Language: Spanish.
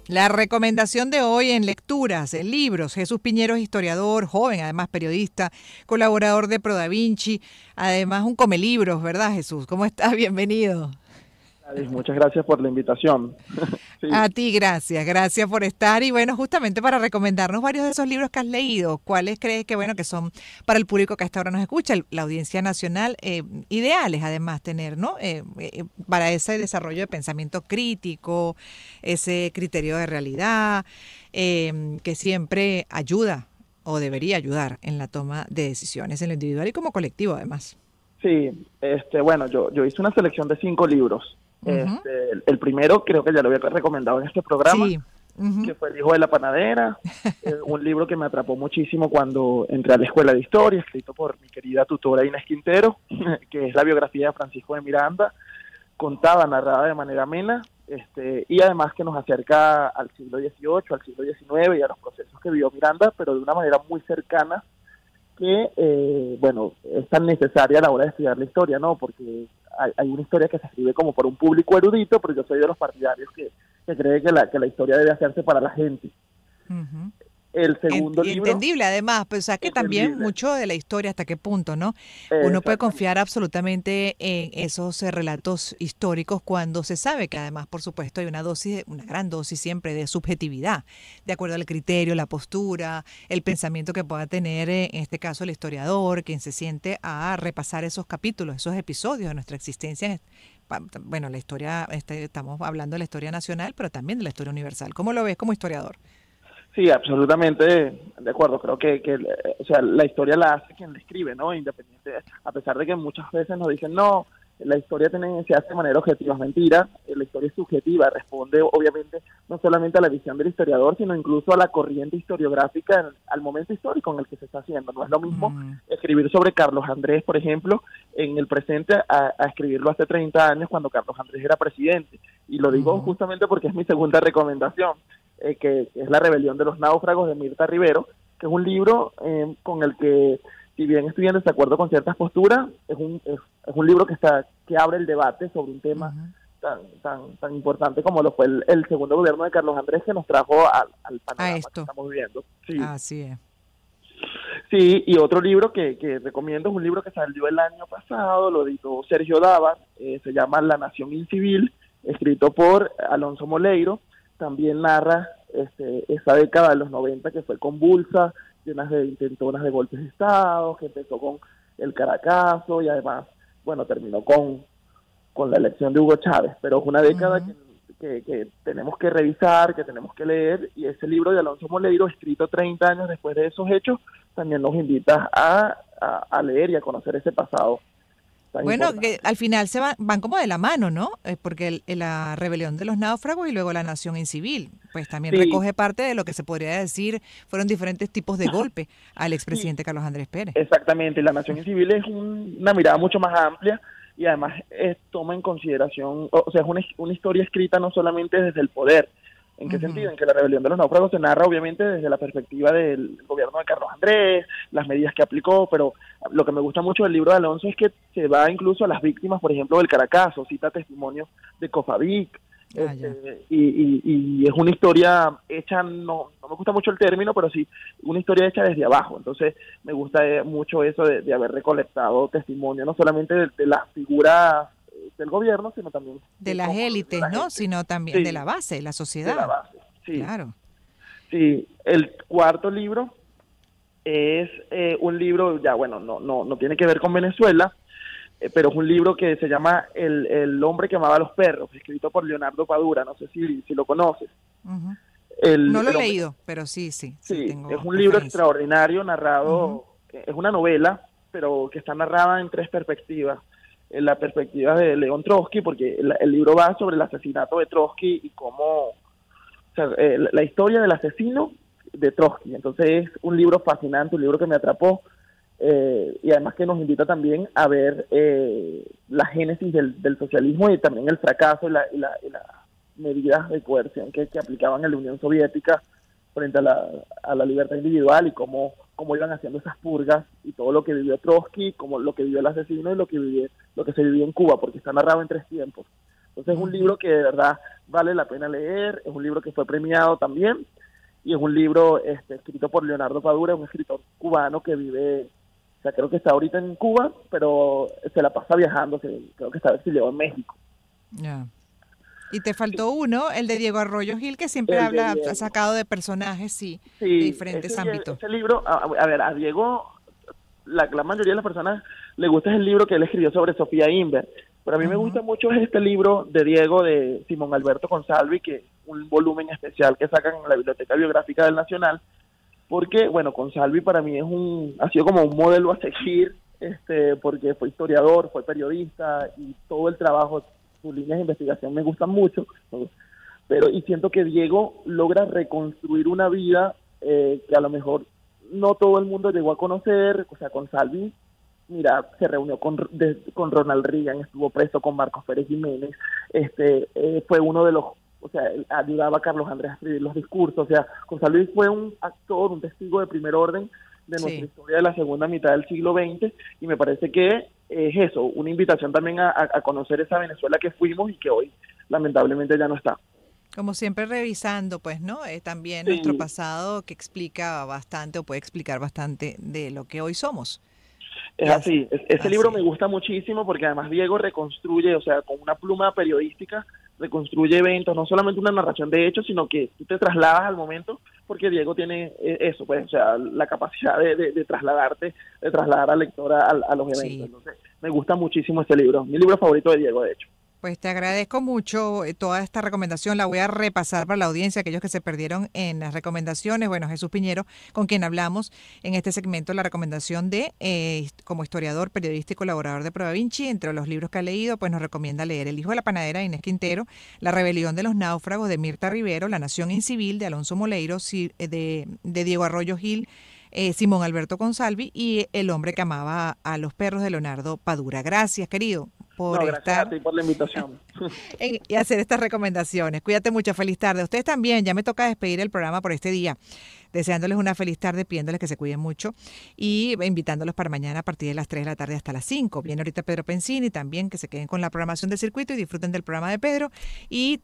La recomendación de hoy en lecturas, en libros. Jesús Piñero es historiador, joven, además periodista, colaborador de ProDaVinci, además un come libros, ¿verdad, Jesús? ¿Cómo estás? Bienvenido. Muchas gracias por la invitación. Sí. A ti, gracias por estar. Y bueno, justamente para recomendarnos varios de esos libros que has leído, ¿cuáles crees que, bueno, que son para el público que hasta ahora nos escucha, la audiencia nacional, ideales además tener, ¿no? Para ese desarrollo de pensamiento crítico, ese criterio de realidad, que siempre ayuda o debería ayudar en la toma de decisiones en lo individual y como colectivo además. Sí, bueno, yo hice una selección de 5 libros. El primero creo que ya lo había recomendado en este programa, Sí. que fue El hijo de la panadera, un libro que me atrapó muchísimo cuando entré a la escuela de historia, escrito por mi querida tutora Inés Quintero, que es la biografía de Francisco de Miranda, contada, narrada de manera amena, y además que nos acerca al siglo XVIII, al siglo XIX y a los procesos que vivió Miranda, pero de una manera muy cercana, que, bueno, es tan necesaria a la hora de estudiar la historia, ¿no? Porque hay una historia que se escribe como por un público erudito, pero yo soy de los partidarios que cree que la historia debe hacerse para la gente. Uh-huh. El segundo libro... Entendible además, pues o sea que también mucho de la historia, hasta qué punto, ¿no? Uno puede confiar absolutamente en esos relatos históricos cuando se sabe que además, por supuesto, hay una gran dosis siempre de subjetividad, de acuerdo al criterio, la postura, el pensamiento que pueda tener, en este caso, el historiador, quien se siente a repasar esos capítulos, esos episodios de nuestra existencia. Bueno, la historia, estamos hablando de la historia nacional, pero también de la historia universal. ¿Cómo lo ves como historiador? Sí, absolutamente de acuerdo. Creo que o sea, la historia la hace quien la escribe, ¿no? Independiente, a pesar de que muchas veces nos dicen, no, la historia se hace de manera objetiva. Es mentira, la historia es subjetiva, responde obviamente no solamente a la visión del historiador, sino incluso a la corriente historiográfica, al momento histórico en el que se está haciendo. No es lo mismo escribir sobre Carlos Andrés, por ejemplo, en el presente, a escribirlo hace 30 años cuando Carlos Andrés era presidente. Y lo digo justamente porque es mi segunda recomendación. Que es La rebelión de los náufragos, de Mirta Rivero, que es un libro con el que, si bien estoy en desacuerdo con ciertas posturas, es un libro que abre el debate sobre un tema tan importante como lo fue el segundo gobierno de Carlos Andrés, que nos trajo al panorama que estamos viviendo. Sí. Así es. Sí, y otro libro que recomiendo es un libro que salió el año pasado, lo editó Sergio Dávar, se llama La nación incivil, escrito por Alonso Moleiro. También narra esa década de los 90 que fue convulsa, llenas de intentonas de golpes de Estado, que empezó con el Caracazo y además, bueno, terminó con la elección de Hugo Chávez. Pero es una década que tenemos que revisar, que tenemos que leer, y ese libro de Alonso Moleiro, escrito 30 años después de esos hechos, también nos invita a leer y a conocer ese pasado. Bueno, que al final van como de la mano, ¿no? Porque la rebelión de los náufragos y luego la nación incivil, pues también recoge parte de lo que se podría decir fueron diferentes tipos de golpe al expresidente Carlos Andrés Pérez. Exactamente, la nación incivil es una mirada mucho más amplia y además toma en consideración, o sea, es una historia escrita no solamente desde el poder. ¿En qué sentido? En que la rebelión de los náufragos se narra obviamente desde la perspectiva del gobierno de Carlos Andrés, las medidas que aplicó, pero lo que me gusta mucho del libro de Alonso es que se va incluso a las víctimas, por ejemplo, del Caracazo, cita testimonios de Cofavic, y es una historia hecha, no me gusta mucho el término, pero sí, una historia hecha desde abajo. Entonces me gusta mucho eso de haber recolectado testimonio, no solamente de las figuras del gobierno, sino también de las élites, ¿no? Sino también de la base, de la sociedad. De la base, sí. Claro. Sí, el cuarto libro es un libro, ya bueno, no tiene que ver con Venezuela, pero es un libro que se llama El hombre que amaba a los perros, escrito por Leonardo Padura, no sé si lo conoces. No lo he leído, pero sí, tengo es un libro extraordinario, narrado, es una novela, pero que está narrada en 3 perspectivas. En la perspectiva de León Trotsky, porque el libro va sobre el asesinato de Trotsky y cómo, o sea, la historia del asesino de Trotsky. Entonces es un libro fascinante, un libro que me atrapó, y además que nos invita también a ver la génesis del socialismo y también el fracaso y las medidas de coerción que aplicaban en la Unión Soviética frente a la libertad individual y cómo iban haciendo esas purgas y todo lo que vivió Trotsky, como lo que vivió el asesino y lo que se vivió en Cuba, porque está narrado en 3 tiempos. Entonces es un libro que de verdad vale la pena leer, es un libro que fue premiado también, y es un libro escrito por Leonardo Padura, un escritor cubano que vive, o sea, creo que está ahorita en Cuba, pero se la pasa viajando, creo que está exiliado en México. Ya. Y te faltó uno, el de Diego Arroyo Gil, que siempre El de habla, ha Diego. sacado de personajes, sí, de Sí, diferentes ámbitos. ese libro, a ver, a Diego, la mayoría de las personas le gusta el libro que él escribió sobre Sofía Inver, pero a mí me gusta mucho este libro de Diego, de Simón Alberto Consalvi, que es un volumen especial que sacan en la Biblioteca Biográfica del Nacional, porque, bueno, Consalvi para mí ha sido como un modelo a seguir, porque fue historiador, fue periodista, y todo el trabajo, sus líneas de investigación me gustan mucho, pero y siento que Diego logra reconstruir una vida que a lo mejor no todo el mundo llegó a conocer. O sea, Consalvi, mira, se reunió con Ronald Reagan, estuvo preso con Marcos Pérez Jiménez, fue uno de los, o sea, él ayudaba a Carlos Andrés a escribir los discursos. O sea, Consalvi fue un actor, un testigo de primer orden de nuestra historia de la segunda mitad del siglo XX, y me parece que es eso, una invitación también a conocer esa Venezuela que fuimos y que hoy lamentablemente ya no está. Como siempre revisando, pues, ¿no? También nuestro Sí, pasado que explica bastante o puede explicar bastante de lo que hoy somos. es Y así, así. Ese así libro me es. gusta muchísimo porque además Diego reconstruye, o sea, con una pluma periodística, reconstruye eventos, no solamente una narración de hechos, sino que tú te trasladas al momento, porque Diego tiene eso, pues, o sea, la capacidad de trasladarte, de trasladar al lector a los eventos. Sí. Entonces, me gusta muchísimo ese libro, mi libro favorito de Diego, de hecho. Pues te agradezco mucho toda esta recomendación. La voy a repasar para la audiencia, aquellos que se perdieron en las recomendaciones. Bueno, Jesús Piñero, con quien hablamos en este segmento, la recomendación de, como historiador, periodista y colaborador de Prueba Vinci, entre los libros que ha leído, pues nos recomienda leer El hijo de la panadera de Inés Quintero, La rebelión de los náufragos de Mirta Rivero, La nación incivil de Alonso Moleiro, de Diego Arroyo Gil, Simón Alberto Consalvi y El hombre que amaba a los perros de Leonardo Padura. Gracias, querido, por No, gracias a estar ti por la invitación. y hacer estas recomendaciones. Cuídate mucho, feliz tarde. Ustedes también, ya me toca despedir el programa por este día, deseándoles una feliz tarde, pidiéndoles que se cuiden mucho y invitándolos para mañana a partir de las 3 de la tarde hasta las 5. Viene ahorita Pedro Pensini, también que se queden con la programación del circuito y disfruten del programa de Pedro. Y